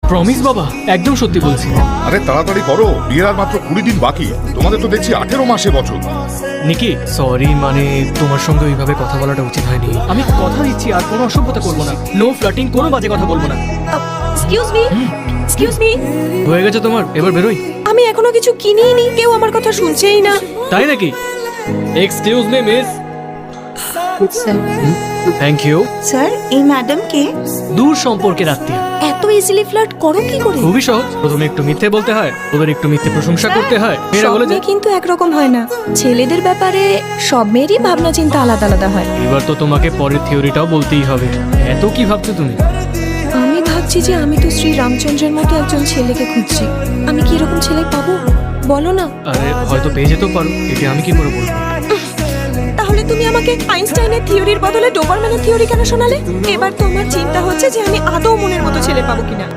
Promise বাবা, একদম সত্যি বলছি। আরে তাড়াতাড়ি করো, বিয়ের আর মাত্র 20 দিন বাকি। তোমাদের তো দেখছি 18 মাসে বছর। নিকি সরি, মানে তোমার সঙ্গে ওইভাবে কথা বলাটা উচিত হয়নি। আমি কথা দিচ্ছি আর কোনো অসভ্যতা করবো না, নো ফ্লার্টিং, কোনো বাজে কথা বলবো না। Excuse me. হয়ে গেছে তোমার, এবার বেরোই। আমি এখনো কিছু কিনিই নি, কেউ আমার কথা শুনছেই না। তাই নাকি? Excuse me miss. Thank you. Sir, এই ম্যাডাম কে? দূর সম্পর্কের আত্মীয়। এত ইজিলি ফ্লার্ট করো কি করে? খুবই সহজ, প্রথমে একটু মিথ্যে বলতে হয়, ওদের একটু মিথ্যে প্রশংসা করতে হয়, মেয়েরা বলে সব যে মেয়ে কিন্তু একরকম হয় না। ছেলেদের ব্যাপারে সব মেয়েরই ভাবনা চিন্তা আলাদা আলাদা হয়। এবার তো তোমাকে পরের থিওরিটাও বলতেই হবে। এত কি ভাবছো তুমি? আমি ভাবছি যে আমি তো শ্রী রামচন্দ্রের মতো একজন ছেলেকে খুঁজছি। আমি কি এরকম ছেলে পাবো বলো না? আরে হয়তো পেয়ে যেতেও পারো, এটা আমি কি করে বলবো? তাহলে তুমি আমাকে আইনস্টাইনের থিওরির বদলে ডোবারম্যানের থিওরি কেন শোনালে? এবার তো আমার চিন্তা হচ্ছে যে আমি আদৌ মনের মতো ছেলে পাবো কিনা।